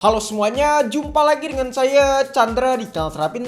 Halo semuanya, jumpa lagi dengan saya Chandra di channel Terapin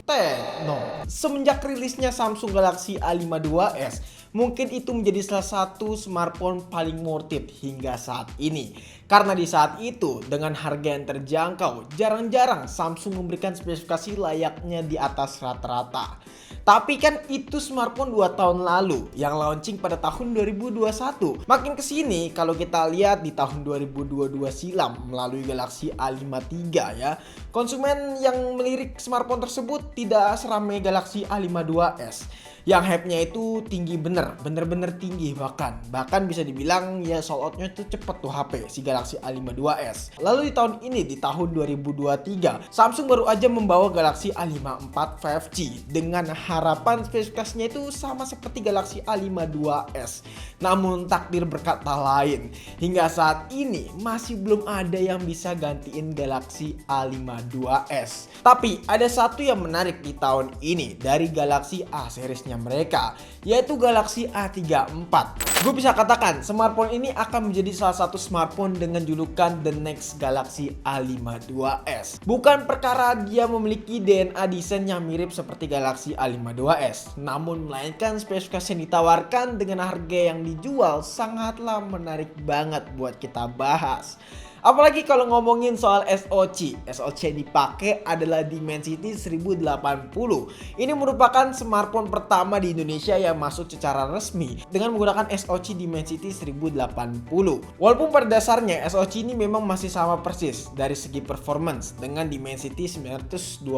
Tekno. Semenjak rilisnya Samsung Galaxy A52s, mungkin itu menjadi salah satu smartphone paling worth it hingga saat ini. Karena di saat itu, dengan harga yang terjangkau, jarang-jarang Samsung memberikan spesifikasi layaknya di atas rata-rata. Tapi kan itu smartphone 2 tahun lalu yang launching pada tahun 2021. Makin kesini kalau kita lihat di tahun 2022 silam melalui Galaxy A53 ya, konsumen yang melirik smartphone tersebut tidak seramai Galaxy A52s. Yang hype-nya itu tinggi bener-bener tinggi bahkan bisa dibilang ya sold out-nya itu cepet tuh HP si Galaxy A52s. Lalu di tahun ini, di tahun 2023, Samsung baru aja membawa Galaxy A54 5G dengan harapan spesifikasinya itu sama seperti Galaxy A52s. Namun takdir berkata lain, hingga saat ini masih belum ada yang bisa gantiin Galaxy A52s. Tapi ada satu yang menarik di tahun ini dari Galaxy A seriesnya mereka, yaitu Galaxy A34. Gue bisa katakan smartphone ini akan menjadi salah satu smartphone dengan julukan The Next Galaxy A52s. Bukan perkara dia memiliki DNA desain yang mirip seperti Galaxy A52s, namun melainkan spesifikasi yang ditawarkan dengan harga yang dijual sangatlah menarik banget buat kita bahas. Apalagi kalau ngomongin soal SoC yang dipakai adalah Dimensity 1080. Ini merupakan smartphone pertama di Indonesia yang masuk secara resmi dengan menggunakan SoC Dimensity 1080. Walaupun pada dasarnya SoC ini memang masih sama persis dari segi performance dengan Dimensity 920.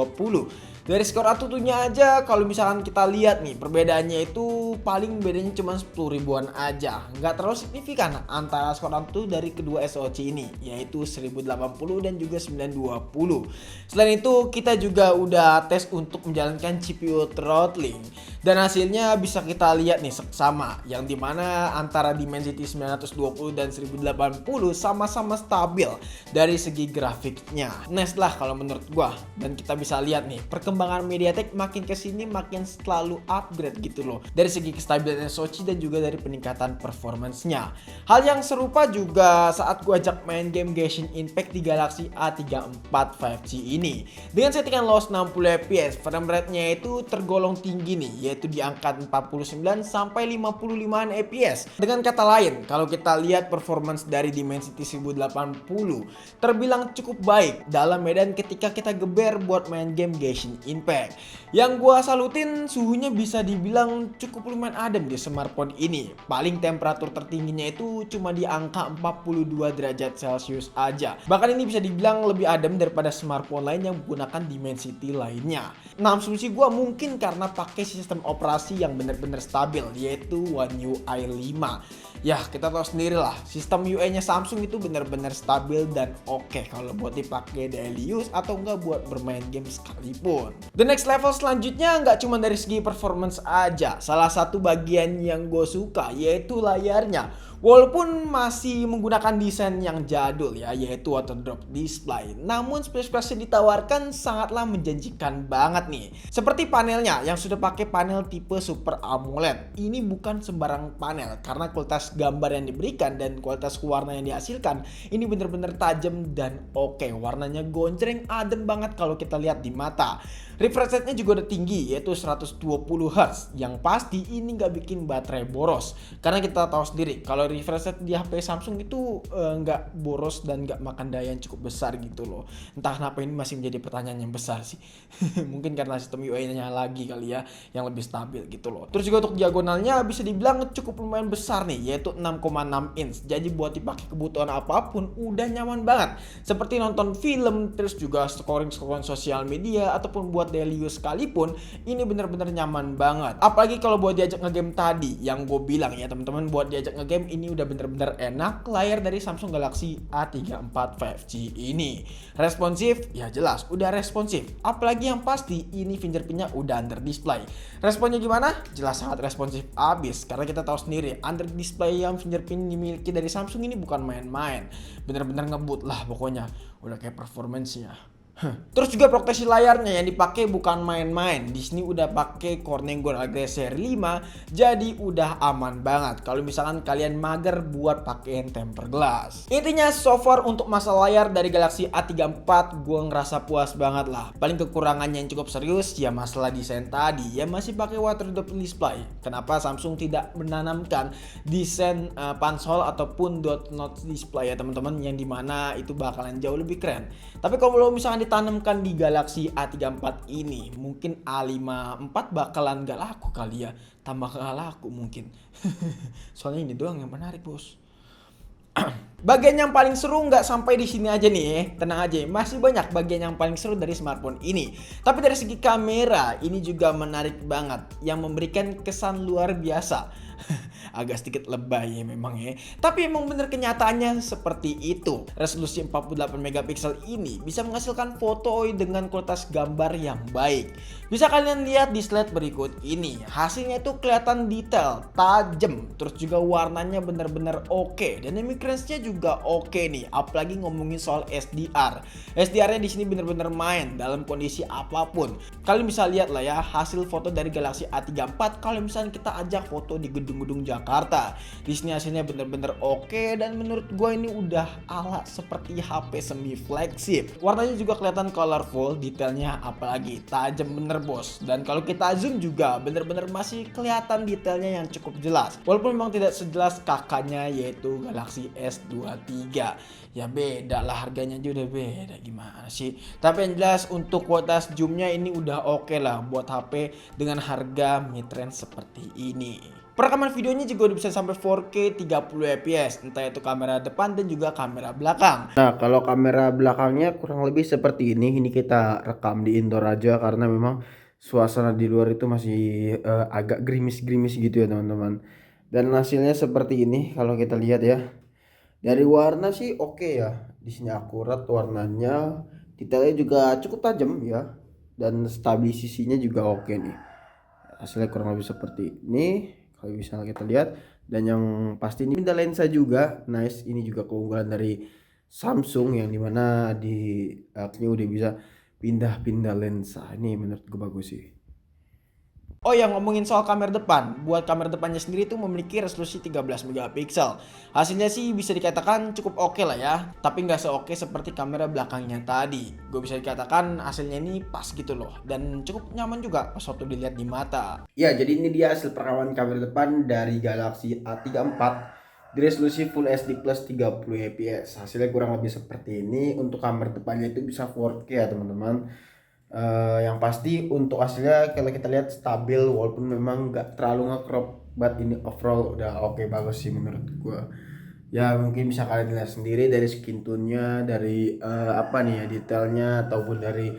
Dari skor Antutunya aja kalau misalkan kita lihat nih, perbedaannya itu paling bedanya cuma 10 ribuan aja. Nggak terlalu signifikan antara skor Antutu dari kedua SoC ini, yaitu 1080 dan juga 920. Selain itu kita juga udah tes untuk menjalankan CPU throttling dan hasilnya bisa kita lihat nih sama, yang dimana antara Dimensity 920 dan 1080 sama-sama stabil dari segi grafiknya. Nice lah kalau menurut gua, dan kita bisa lihat nih perkembangan MediaTek makin kesini makin selalu upgrade gitu loh, dari segi kestabilan SoC dan juga dari peningkatan performance-nya. Hal yang serupa juga saat gua ajak main game Genshin Impact di Galaxy A34 5G ini. Dengan settingan low 60 fps, frame rate-nya itu tergolong tinggi nih, yaitu di angka 49 sampai 55 fps. Dengan kata lain, kalau kita lihat performance dari Dimensity 1080 terbilang cukup baik dalam medan ketika kita geber buat main game Genshin Impact. Yang gua salutin, suhunya bisa dibilang cukup lumayan adem di smartphone ini. Paling temperatur tertingginya itu cuma di angka 42 derajat Celcius aja. Bahkan ini bisa dibilang lebih adem daripada smartphone lain yang menggunakan Dimensity lainnya. Nah, asumsi gua mungkin karena pakai sistem operasi yang benar-benar stabil, yaitu One UI 5. Ya, kita tahu sendiri lah, sistem UI-nya Samsung itu benar-benar stabil dan oke kalau buat dipakai daily use atau enggak buat bermain game sekalipun. The next level selanjutnya nggak cuma dari segi performance aja. Salah satu bagian yang gue suka yaitu layarnya. Walaupun masih menggunakan desain yang jadul ya, yaitu water drop display, namun spesifikasi yang ditawarkan sangatlah menjanjikan banget nih. Seperti panelnya yang sudah pakai panel tipe Super AMOLED. Ini bukan sembarang panel karena kualitas gambar yang diberikan dan kualitas warna yang dihasilkan ini bener-bener tajam dan oke. Warnanya gonjreng, adem banget kalau kita lihat di mata. Refresh rate-nya juga udah tinggi, yaitu 120 Hz. Yang pasti ini nggak bikin baterai boros, karena kita tahu sendiri kalau refresh rate di HP Samsung itu nggak boros dan nggak makan daya yang cukup besar gitu loh. Entah kenapa ini masih menjadi pertanyaan yang besar sih. Mungkin karena sistem UI-nya lagi kali ya yang lebih stabil gitu loh. Terus juga untuk diagonalnya bisa dibilang cukup lumayan besar nih, yaitu 6,6 inch. Jadi buat dipakai kebutuhan apapun udah nyaman banget. Seperti nonton film, terus juga scrolling sosial media ataupun buat daily use sekalipun, ini bener-bener nyaman banget. Apalagi kalau buat diajak ngegame tadi, yang gue bilang ya teman-teman, buat diajak ngegame ini udah bener-bener enak. Layar dari Samsung Galaxy A34 5G ini responsif, ya jelas udah responsif. Apalagi yang pasti ini fingerprintnya udah under display. Responnya gimana? Jelas sangat responsif abis, karena kita tahu sendiri under display yang fingerprint dimiliki dari Samsung ini bukan main-main. Bener-bener ngebut lah pokoknya, udah kayak performance-nya. Terus juga proteksi layarnya yang dipakai bukan main-main. Di sini udah pakai Corning Gorilla Seri 5, jadi udah aman banget kalau misalkan kalian mager buat pakein tempered glass. Intinya so far untuk masalah layar dari Galaxy A34 gue ngerasa puas banget lah. Paling kekurangannya yang cukup serius ya masalah desain tadi, ya masih pakai water drop display. Kenapa Samsung tidak menanamkan desain pansol ataupun dot notch display ya teman-teman, yang dimana itu bakalan jauh lebih keren. Tapi kalau misalkan ditanamkan di Galaxy A34 ini, mungkin A54 bakalan gak laku kali ya, tambah gak laku mungkin. Soalnya ini doang yang menarik bos. Bagian yang paling seru nggak sampai di sini aja nih, tenang aja, masih banyak bagian yang paling seru dari smartphone ini. Tapi dari segi kamera, ini juga menarik banget, yang memberikan kesan luar biasa. Agak sedikit lebay ya memang ya, tapi emang bener kenyataannya seperti itu. Resolusi 48 megapiksel ini bisa menghasilkan foto dengan kualitas gambar yang baik. Bisa kalian lihat di slide berikut ini, hasilnya itu kelihatan detail, tajam, terus juga warnanya bener-bener oke, dan dynamic range-nya juga oke nih. Apalagi ngomongin soal SDR, SDR-nya di sini bener-bener main dalam kondisi apapun. Kalian bisa lihat lah ya hasil foto dari Galaxy A34 kalau misalnya kita ajak foto di gedung-gedung Jakarta. Di sini hasilnya bener-bener oke, dan menurut gue ini udah ala seperti HP semi flagship. Warnanya juga kelihatan colorful, detailnya apalagi tajam bener bos. Dan kalau kita zoom juga bener-bener masih kelihatan detailnya yang cukup jelas. Walaupun memang tidak sejelas kakaknya yaitu Galaxy S23. Ya beda lah, harganya juga udah beda, gimana sih. Tapi yang jelas untuk kualitas zoomnya ini udah oke lah buat HP dengan harga mid-range seperti ini. Perekaman videonya juga udah bisa sampai 4K 30 fps, entah itu kamera depan dan juga kamera belakang. Nah, kalau kamera belakangnya kurang lebih seperti ini. Ini kita rekam di indoor aja karena memang suasana di luar itu masih agak gerimis-gerimis gitu ya teman-teman. Dan hasilnya seperti ini kalau kita lihat ya. Dari warna sih oke ya. Di sini akurat warnanya, detailnya juga cukup tajam ya. Dan stabilisasinya juga oke nih. Hasilnya kurang lebih seperti ini kalau bisa kita lihat. Dan yang pasti ini pindah lensa juga nice. Ini juga keunggulan dari Samsung, yang dimana di akhirnya udah bisa pindah-pindah lensa. Ini menurut gue bagus sih. Oh yang ngomongin soal kamera depan, buat kamera depannya sendiri itu memiliki resolusi 13 megapiksel. Hasilnya sih bisa dikatakan cukup oke lah ya, tapi nggak seoke seperti kamera belakangnya tadi. Gue bisa dikatakan hasilnya ini pas gitu loh, dan cukup nyaman juga pas waktu dilihat di mata. Ya, jadi ini dia hasil perekaman kamera depan dari Galaxy A34 di resolusi Full HD plus 30 fps. Hasilnya kurang lebih seperti ini. Untuk kamera depannya itu bisa 4K ya teman-teman. Yang pasti untuk hasilnya kalau kita lihat stabil, walaupun memang nggak terlalu nge-crop, but ini overall udah oke, bagus sih menurut gua. Ya mungkin bisa kalian lihat sendiri dari skin tone-nya, dari apa nih ya, detailnya ataupun dari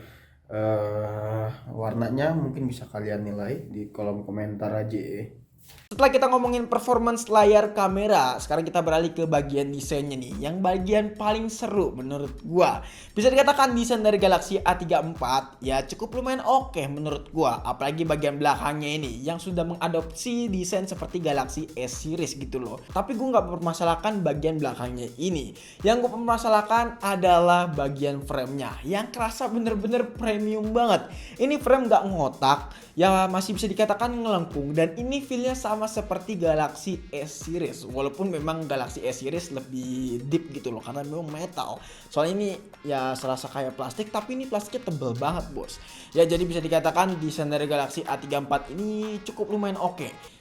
warnanya, mungkin bisa kalian nilai di kolom komentar aja ya. Setelah kita ngomongin performance layar kamera, sekarang kita beralih ke bagian desainnya nih, yang bagian paling seru menurut gua. Bisa dikatakan desain dari Galaxy A34 ya cukup lumayan oke menurut gua, apalagi bagian belakangnya ini yang sudah mengadopsi desain seperti Galaxy S series gitu loh. Tapi gua nggak mempermasalahkan bagian belakangnya ini. Yang gua permasalahkan adalah bagian framenya yang kerasa bener-bener premium banget. Ini frame nggak ngotak, ya masih bisa dikatakan ngelengkung, dan ini feelnya sama seperti Galaxy S series, walaupun memang Galaxy S series lebih deep gitu loh karena memang metal. Soalnya ini ya serasa kayak plastik, tapi ini plastiknya tebel banget bos. Ya jadi bisa dikatakan desain dari Galaxy A34 ini cukup lumayan oke.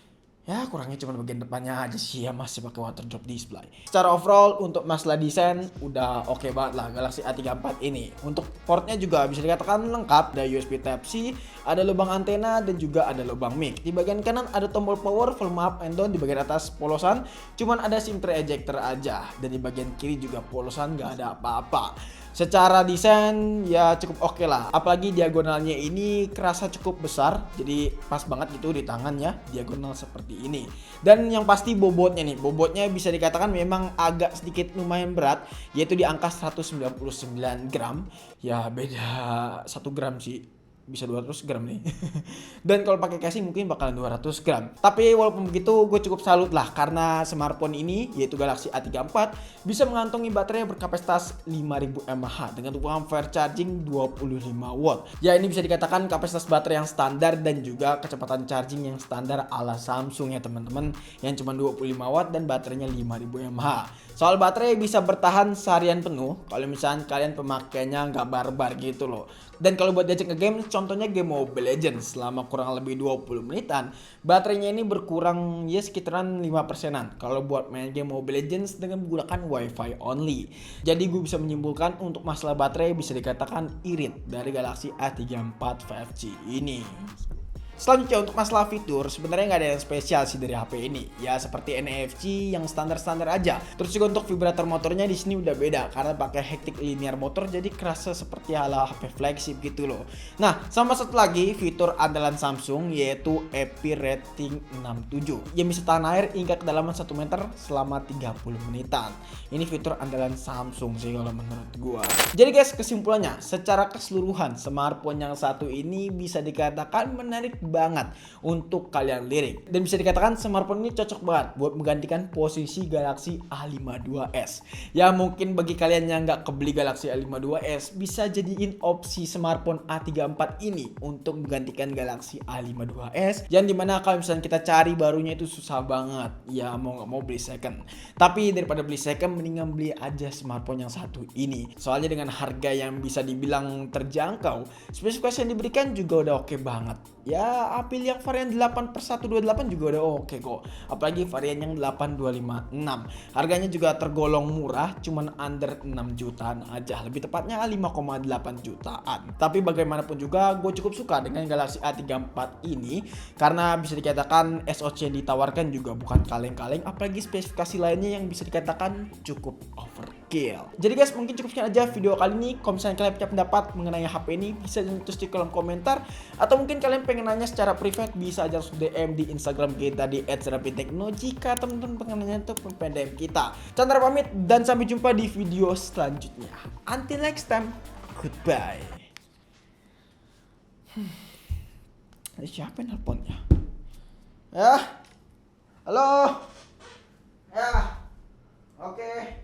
Ya kurangnya cuma bagian depannya aja sih ya, masih pakai water drop display. Secara overall untuk masalah desain udah oke banget lah Galaxy A34 ini. Untuk portnya juga bisa dikatakan lengkap, ada USB Type-C, ada lubang antena, dan juga ada lubang mic. Di bagian kanan ada tombol power, volume up and down. Di bagian atas polosan, cuman ada SIM tray ejector aja. Dan di bagian kiri juga polosan, gak ada apa-apa. Secara desain ya cukup oke lah, apalagi diagonalnya ini kerasa cukup besar, jadi pas banget gitu di tangan ya, diagonal seperti ini. Dan yang pasti bobotnya nih, bobotnya bisa dikatakan memang agak sedikit lumayan berat, yaitu di angka 199 gram. Ya beda 1 gram sih, bisa 200 gram nih. Dan kalau pakai casing mungkin bakalan 200 gram. Tapi walaupun begitu gue cukup salut lah karena smartphone ini yaitu Galaxy A34 bisa mengantongi baterai berkapasitas 5000 mAh dengan ampere charging 25 watt. Ya ini bisa dikatakan kapasitas baterai yang standar dan juga kecepatan charging yang standar ala Samsung ya teman-teman, yang cuma 25 watt dan baterainya 5000 mAh. Soal baterai bisa bertahan seharian penuh kalau misalnya kalian pemakaiannya nggak barbar gitu loh. Dan kalau buat diajak nge-game, contohnya game Mobile Legends selama kurang lebih 20 menitan, baterainya ini berkurang ya sekitaran 5%-an kalau buat main game Mobile Legends dengan menggunakan Wi-Fi only. Jadi gue bisa menyimpulkan untuk masalah baterai bisa dikatakan irit dari Galaxy A34 5G ini. Selanjutnya untuk masalah fitur, sebenarnya nggak ada yang spesial sih dari HP ini. Ya seperti NFC yang standar-standar aja. Terus juga untuk vibrator motornya di sini udah beda karena pakai haptic linear motor, jadi kerasa seperti ala HP flagship gitu loh. Nah, sama satu lagi fitur andalan Samsung yaitu AP Rating 67 yang bisa tahan air hingga kedalaman 1 meter selama 30 menitan. Ini fitur andalan Samsung sih kalau menurut gua. Jadi guys, kesimpulannya secara keseluruhan smartphone yang satu ini bisa dikatakan menarik banget untuk kalian lirik, dan bisa dikatakan smartphone ini cocok banget buat menggantikan posisi Galaxy A52s. Ya mungkin bagi kalian yang nggak kebeli Galaxy A52s bisa jadiin opsi smartphone A34 ini untuk menggantikan Galaxy A52s, yang dimana kalau misalnya kita cari barunya itu susah banget, ya mau nggak mau beli second. Tapi daripada beli second mendingan beli aja smartphone yang satu ini, soalnya dengan harga yang bisa dibilang terjangkau, spesifikasi yang diberikan juga udah oke banget. Ya ambil yang varian 8/128 juga udah oke kok. Apalagi varian yang 8256. Harganya juga tergolong murah, cuman under 6 jutaan aja. Lebih tepatnya 5,8 jutaan. Tapi bagaimanapun juga gue cukup suka dengan Galaxy A34 ini karena bisa dikatakan SoC yang ditawarkan juga bukan kaleng-kaleng, apalagi spesifikasi lainnya yang bisa dikatakan cukup overkill. Jadi guys, mungkin cukup sekian aja video kali ini. Kalau misalnya kalian punya pendapat mengenai HP ini bisa tulis di kolom komentar, atau mungkin kalian pengen nanya secara private bisa aja langsung DM di Instagram kita di @serapitekno jika teman-teman pengen nanya untuk DM kita. Chandra pamit dan sampai jumpa di video selanjutnya. Until next time, goodbye. Siapa yang nelponnya? Ya, halo. Ya, oke.